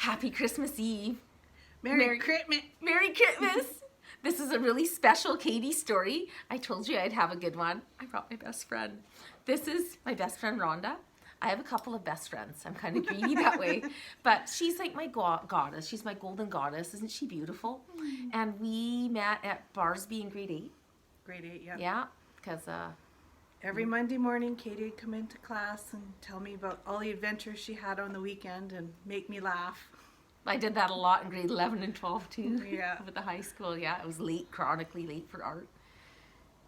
Happy Christmas Eve. Merry Christmas. Merry Christmas. This is a really special Katie story. I told you I'd have a good one. I brought my best friend. This is my best friend, Rhonda. I have a couple of best friends. I'm kind of greedy that way. But she's like my goddess. She's my golden goddess. Isn't she beautiful? And we met at Barsby in grade 8. Grade 8, yeah. Yeah, because... Every Monday morning, Katie would come into class and tell me about all the adventures she had on the weekend and make me laugh. I did that a lot in grade 11 and 12 too. Yeah. With the high school, yeah. It was late, chronically late for art.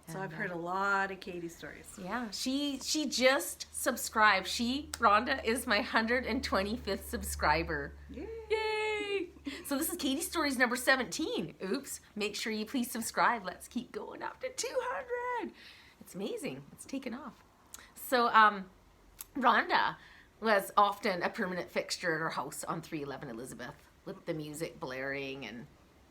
So I've heard a lot of Katie stories. Yeah, she just subscribed. Rhonda is my 125th subscriber. Yay! Yay! So this is Katie Stories number 17. Oops. Make sure you please subscribe. Let's keep going up to 200. It's amazing. It's taken off. So Rhonda was often a permanent fixture at our house on 311 Elizabeth with the music blaring and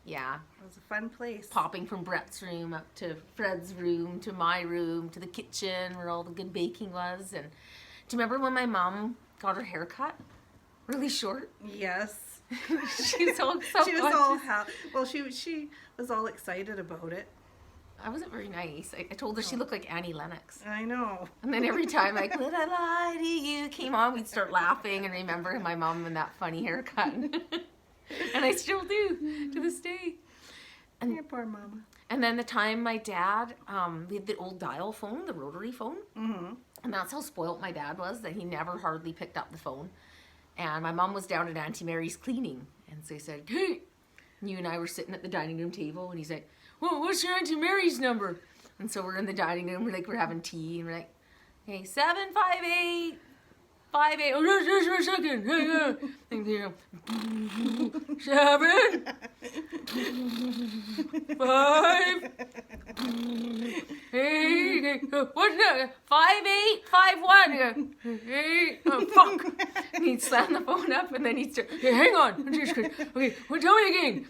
yeah. It was a fun place. Popping from Brett's room up to Fred's room to my room to the kitchen where all the good baking was. And do you remember when my mom got her hair cut? Really short? Yes. She was all she was all excited about it. I wasn't very nice. I told her she looked like Annie Lennox. I know. And then every time like, would I lie to you came on, we'd start laughing and remember my mom and that funny haircut. And I still do to this day. And your poor mama. And then the time my dad, we had the old dial phone, the rotary phone. Mm-hmm. And that's how spoilt my dad was, that he never hardly picked up the phone. And my mom was down at Auntie Mary's cleaning. And so he said, hey, you and I were sitting at the dining room table. And he said, well, what's your Auntie Mary's number? And so we're in the dining room, we're having tea, and we're like, hey, 758. Oh, just for a second. And you know, 7, 5, 8. What's that? 5, 8, 5, 1. 8. Oh, fuck. And he'd slam the phone up, and then he'd start. Hey, hang on. Okay, well, tell me again.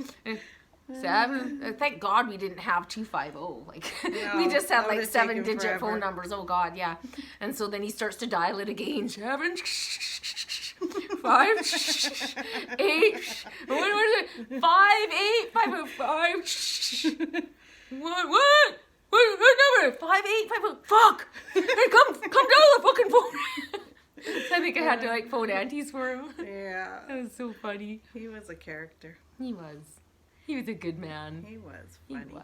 7. Thank God we didn't have 250. Like No, we just had like 7-digit forever. phone numbers. Oh God, yeah. And so then he starts to dial it again. 7, 5, 8. What is it? 5, 8, 5, 5. What? What number? 5, 8, 5. Fuck! Hey, come down the fucking phone. So I think I had to like phone aunties for him. Yeah. That was so funny. He was a character. He was. He was a good man. He was funny.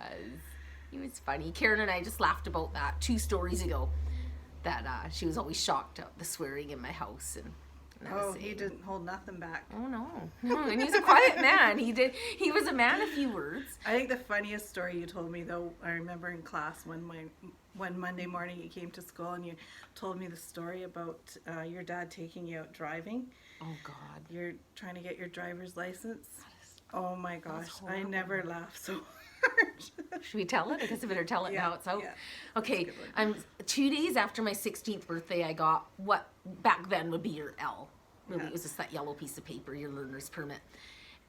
He was funny. Karen and I just laughed about that 2 stories ago. That she was always shocked at the swearing in my house, and I was saying, he didn't hold nothing back. Oh no, and he's a quiet man. He was a man of few words. I think the funniest story you told me though, I remember in class one Monday morning you came to school and you told me the story about your dad taking you out driving. Oh God. You're trying to get your driver's license. Oh my gosh, I never laughed so hard. Should we tell it? I guess I better tell it now. It's out. Yeah. Okay, I'm 2 days after my 16th birthday. I got what back then would be your L. Really, it was just that yellow piece of paper, your learner's permit.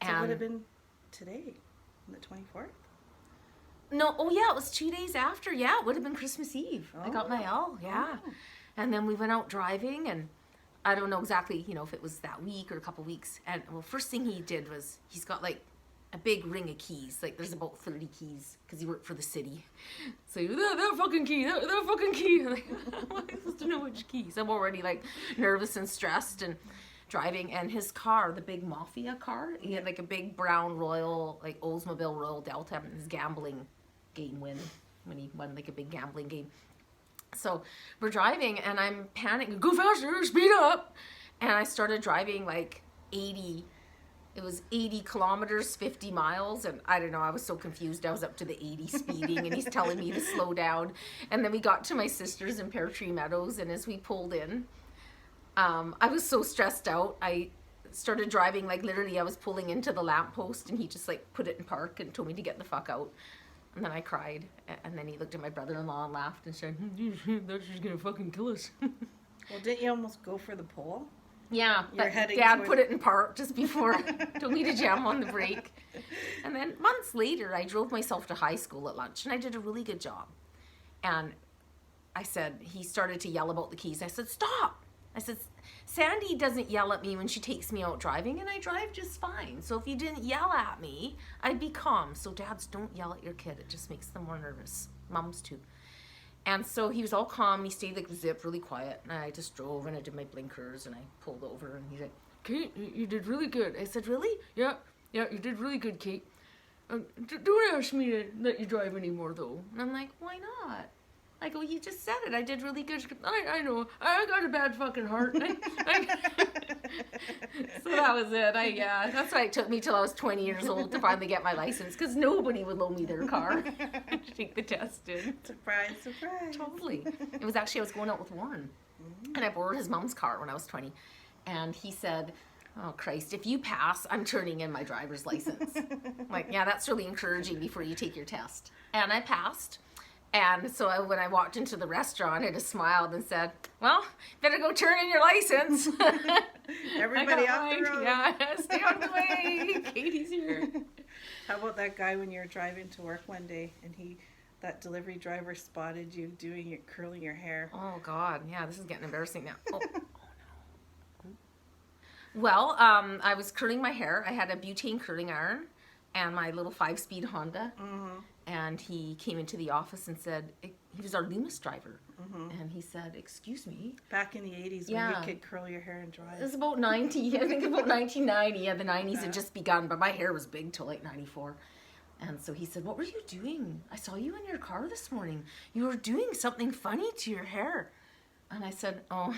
So it would have been today, on the 24th. No, oh yeah, it was 2 days after. Yeah, it would have been Christmas Eve. I got my L. Yeah, and then we went out driving and. I don't know exactly, if it was that week or a couple weeks. And well, first thing he did was he's got like a big ring of keys. Like there's about 30 keys because he worked for the city. So that fucking key, that fucking key. Like, how am I supposed to know which keys? I'm already like nervous and stressed and driving. And his car, the big Mafia car, he had like a big brown Royal, like Oldsmobile Royal Delta, and his gambling game when he won like a big gambling game. So we're driving and I'm panicking, go faster, speed up. And I started driving like 80, it was 80 kilometers, 50 miles. And I don't know, I was so confused. I was up to the 80 speeding and he's telling me to slow down. And then we got to my sister's in Pear Tree Meadows. And as we pulled in, I was so stressed out. I started driving, like literally I was pulling into the lamppost and he just like put it in park and told me to get the fuck out. And then I cried, and then he looked at my brother-in-law and laughed and said, "That's just gonna fucking kill us." Well, didn't you almost go for the pole? Yeah, but Dad put it in park just before, told me to jam on the brake. And then months later, I drove myself to high school at lunch, and I did a really good job. And I said, he started to yell about the keys. I said, "Stop! I said, Sandy doesn't yell at me when she takes me out driving, and I drive just fine. So if you didn't yell at me, I'd be calm. So dads, don't yell at your kid. It just makes them more nervous. Moms too. And so he was all calm. He stayed like zip, really quiet. And I just drove and I did my blinkers and I pulled over and he's like, Kate, you did really good. I said, really? Yeah, you did really good, Kate. Don't ask me to let you drive anymore, though. And I'm like, why not? I go, you just said it. I did really good. I know. I got a bad fucking heart. So that was it. That's why it took me till I was 20 years old to finally get my license, because nobody would loan me their car to take the test in. Surprise, surprise. Totally. It was actually, I was going out with Warren, and I borrowed his mom's car when I was 20. And he said, oh, Christ, if you pass, I'm turning in my driver's license. I'm like, yeah, that's really encouraging before you take your test. And I passed. And so when I walked into the restaurant, I just smiled and said, well, better go turn in your license. Everybody off the road. Yeah, stay out of the way. Katie's here. How about that guy when you were driving to work one day and that delivery driver spotted you curling your hair? Oh, God. Yeah, this is getting embarrassing now. Oh. Well, I was curling my hair. I had a butane curling iron and my little 5-speed Honda. Mm-hmm. And he came into the office and said, he was our Loomis driver. Mm-hmm. And he said, excuse me. Back in the 80s when you could curl your hair and dry. It was about 90, I think about 1990. Yeah, the 90s had just begun, but my hair was big till like 94. And so he said, what were you doing? I saw you in your car this morning. You were doing something funny to your hair. And I said, oh,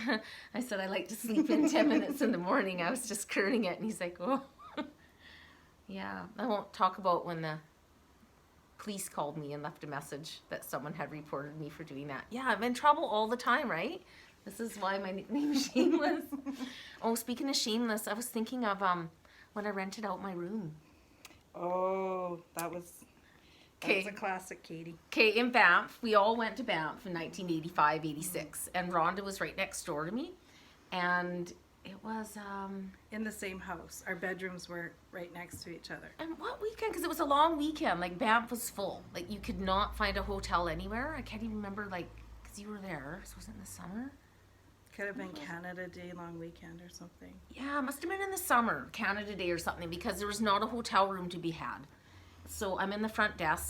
I like to sleep in 10 minutes in the morning. I was just curling it. And he's like, oh, yeah. I won't talk about when the police called me and left a message that someone had reported me for doing that. Yeah, I'm in trouble all the time, right? This is why my nickname is Shameless. Oh, speaking of Shameless, I was thinking of when I rented out my room. Oh, that was a classic, Katie. Okay, in Banff, we all went to Banff in 1985, 86, and Rhonda was right next door to me, and it was in the same house. Our bedrooms were right next to each other. And what weekend? Because it was a long weekend. Like, Banff was full. Like, you could not find a hotel anywhere. I can't even remember, like, because you were there. So was it in the summer? Could have been Canada Day long weekend or something. Yeah, it must have been in the summer, Canada Day or something, because there was not a hotel room to be had. So I'm in the front desk,